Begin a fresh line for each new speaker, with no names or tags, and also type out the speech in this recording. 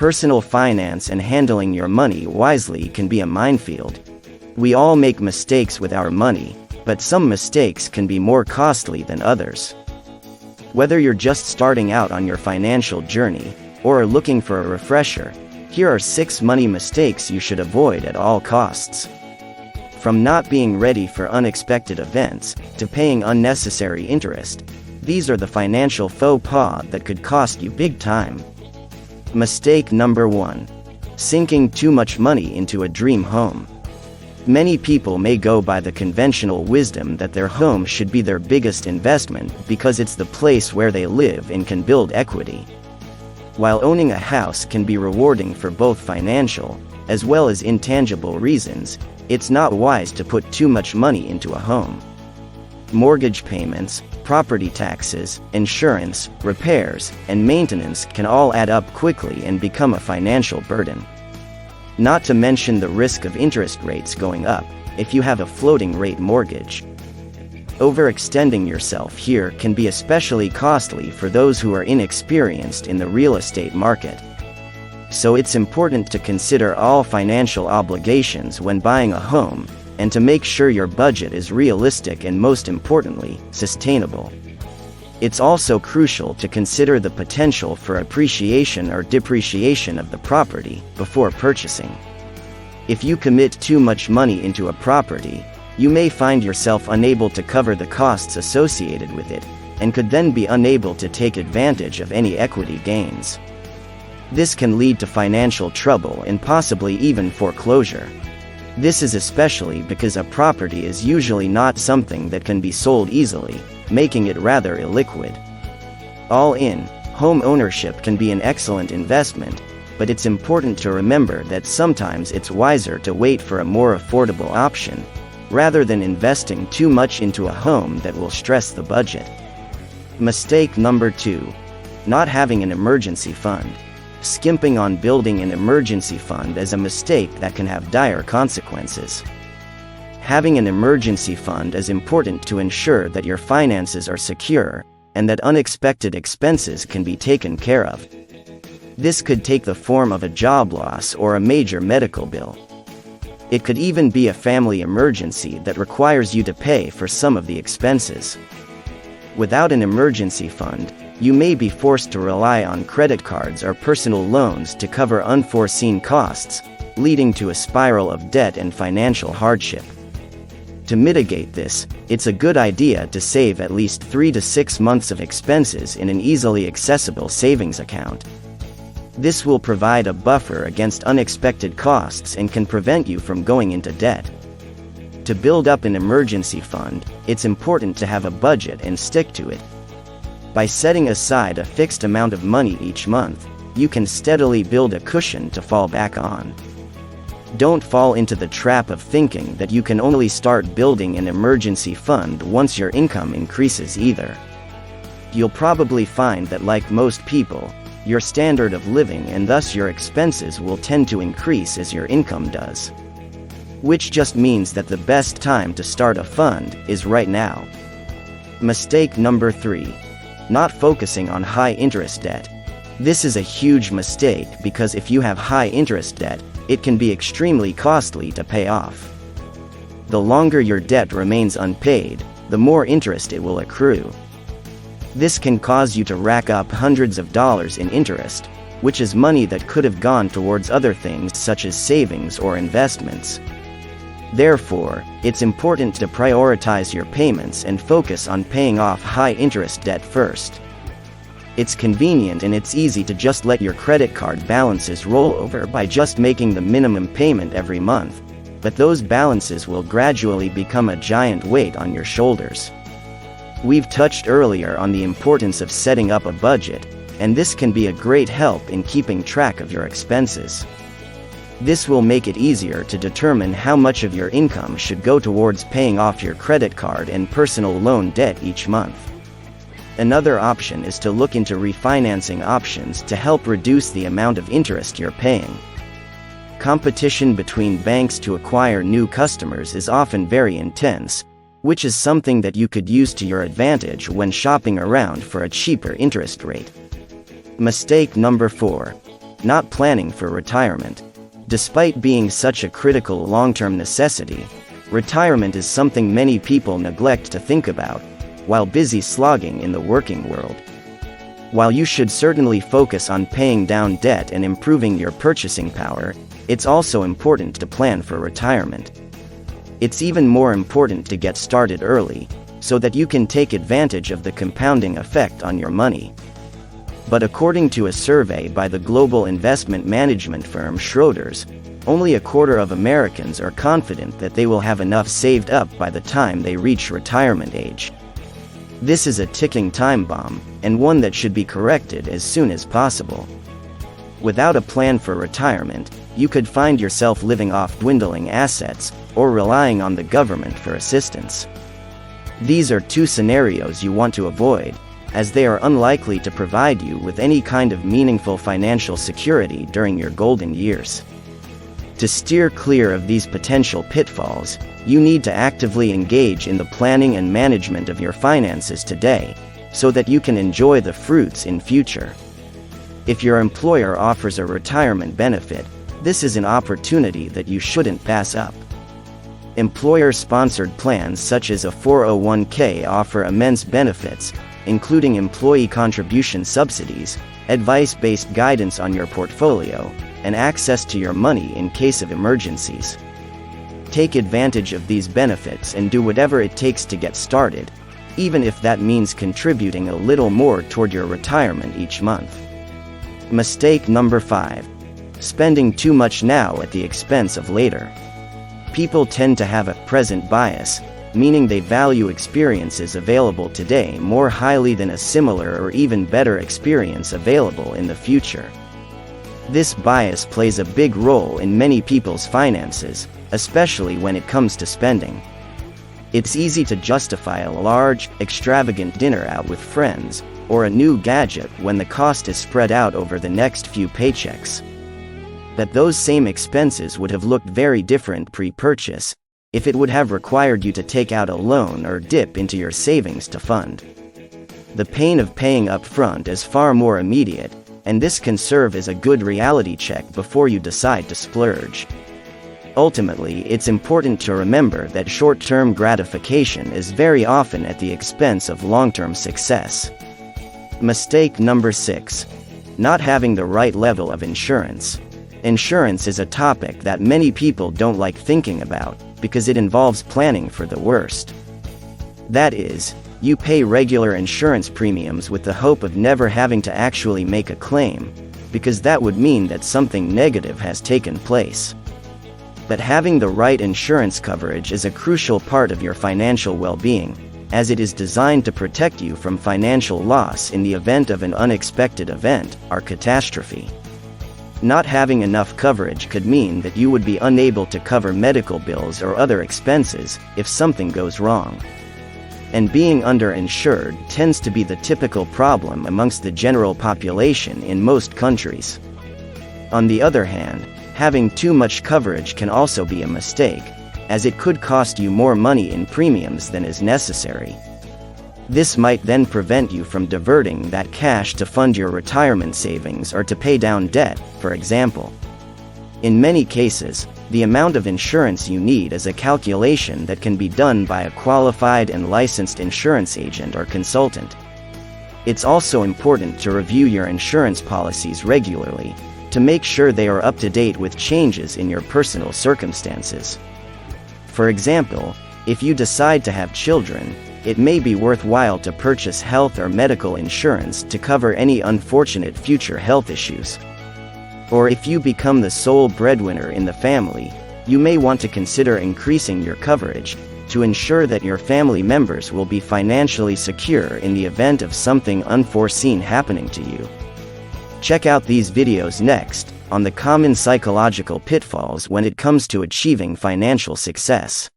Personal finance and handling your money wisely can be a minefield. We all make mistakes with our money, but some mistakes can be more costly than others. Whether you're just starting out on your financial journey, or are looking for a refresher, here are 6 money mistakes you should avoid at all costs. From not being ready for unexpected events, to paying unnecessary interest, these are the financial faux pas that could cost you big time. Mistake number 1. Sinking too much money into a dream home. Many people may go by the conventional wisdom that their home should be their biggest investment because it's the place where they live and can build equity. While owning a house can be rewarding for both financial, as well as intangible reasons, it's not wise to put too much money into a home. Mortgage payments, property taxes, insurance, repairs, and maintenance can all add up quickly and become a financial burden. Not to mention the risk of interest rates going up, if you have a floating rate mortgage. Overextending yourself here can be especially costly for those who are inexperienced in the real estate market. So it's important to consider all financial obligations when buying a home, and to make sure your budget is realistic and, most importantly, sustainable. It's also crucial to consider the potential for appreciation or depreciation of the property before purchasing. If you commit too much money into a property, you may find yourself unable to cover the costs associated with it, and could then be unable to take advantage of any equity gains. This can lead to financial trouble and possibly even foreclosure. This is especially because a property is usually not something that can be sold easily, making it rather illiquid. All in, home ownership can be an excellent investment, but it's important to remember that sometimes it's wiser to wait for a more affordable option, rather than investing too much into a home that will stress the budget. Mistake number 2. Not having an emergency fund. Skimping on building an emergency fund is a mistake that can have dire consequences. Having an emergency fund is important to ensure that your finances are secure, and that unexpected expenses can be taken care of. This could take the form of a job loss or a major medical bill. It could even be a family emergency that requires you to pay for some of the expenses. Without an emergency fund, you may be forced to rely on credit cards or personal loans to cover unforeseen costs, leading to a spiral of debt and financial hardship. To mitigate this, it's a good idea to save at least 3 to 6 months of expenses in an easily accessible savings account. This will provide a buffer against unexpected costs and can prevent you from going into debt. To build up an emergency fund, it's important to have a budget and stick to it. By setting aside a fixed amount of money each month, you can steadily build a cushion to fall back on. Don't fall into the trap of thinking that you can only start building an emergency fund once your income increases either. You'll probably find that, like most people, your standard of living and thus your expenses will tend to increase as your income does. Which just means that the best time to start a fund is right now. Mistake number 3. Not focusing on high-interest debt. This is a huge mistake because if you have high-interest debt, it can be extremely costly to pay off. The longer your debt remains unpaid, the more interest it will accrue. This can cause you to rack up hundreds of dollars in interest, which is money that could have gone towards other things such as savings or investments. Therefore, it's important to prioritize your payments and focus on paying off high-interest debt first. It's convenient and it's easy to just let your credit card balances roll over by just making the minimum payment every month, but those balances will gradually become a giant weight on your shoulders. We've touched earlier on the importance of setting up a budget, and this can be a great help in keeping track of your expenses. This will make it easier to determine how much of your income should go towards paying off your credit card and personal loan debt each month. Another option is to look into refinancing options to help reduce the amount of interest you're paying. Competition between banks to acquire new customers is often very intense, which is something that you could use to your advantage when shopping around for a cheaper interest rate. Mistake number 4. not planning for retirement. Despite being such a critical long-term necessity, retirement is something many people neglect to think about, while busy slogging in the working world. While you should certainly focus on paying down debt and improving your purchasing power, it's also important to plan for retirement. It's even more important to get started early, so that you can take advantage of the compounding effect on your money. But according to a survey by the global investment management firm Schroders, only a quarter of Americans are confident that they will have enough saved up by the time they reach retirement age. This is a ticking time bomb, and one that should be corrected as soon as possible. Without a plan for retirement, you could find yourself living off dwindling assets, or relying on the government for assistance. These are two scenarios you want to avoid, as they are unlikely to provide you with any kind of meaningful financial security during your golden years. To steer clear of these potential pitfalls, you need to actively engage in the planning and management of your finances today, so that you can enjoy the fruits in future. If your employer offers a retirement benefit, this is an opportunity that you shouldn't pass up. Employer-sponsored plans such as a 401k offer immense benefits, including employee contribution subsidies, advice-based guidance on your portfolio, and access to your money in case of emergencies. Take advantage of these benefits and do whatever it takes to get started, even if that means contributing a little more toward your retirement each month. Mistake number 5. Spending too much now at the expense of later. People tend to have a present bias, meaning they value experiences available today more highly than a similar or even better experience available in the future. This bias plays a big role in many people's finances, especially when it comes to spending. It's easy to justify a large, extravagant dinner out with friends, or a new gadget when the cost is spread out over the next few paychecks. But those same expenses would have looked very different pre-purchase, if it would have required you to take out a loan or dip into your savings to fund. The pain of paying up front is far more immediate, and this can serve as a good reality check before you decide to splurge. Ultimately, it's important to remember that short-term gratification is very often at the expense of long-term success. Mistake number 6. Not having the right level of insurance. Insurance is a topic that many people don't like thinking about, because it involves planning for the worst. That is, you pay regular insurance premiums with the hope of never having to actually make a claim, because that would mean that something negative has taken place. But having the right insurance coverage is a crucial part of your financial well-being, as it is designed to protect you from financial loss in the event of an unexpected event or catastrophe. Not having enough coverage could mean that you would be unable to cover medical bills or other expenses if something goes wrong. And being underinsured tends to be the typical problem amongst the general population in most countries. On the other hand, having too much coverage can also be a mistake, as it could cost you more money in premiums than is necessary. This might then prevent you from diverting that cash to fund your retirement savings or to pay down debt, for example. In many cases, the amount of insurance you need is a calculation that can be done by a qualified and licensed insurance agent or consultant. It's also important to review your insurance policies regularly, to make sure they are up to date with changes in your personal circumstances. For example, if you decide to have children, it may be worthwhile to purchase health or medical insurance to cover any unfortunate future health issues. Or if you become the sole breadwinner in the family, you may want to consider increasing your coverage, to ensure that your family members will be financially secure in the event of something unforeseen happening to you. Check out these videos next, on the common psychological pitfalls when it comes to achieving financial success.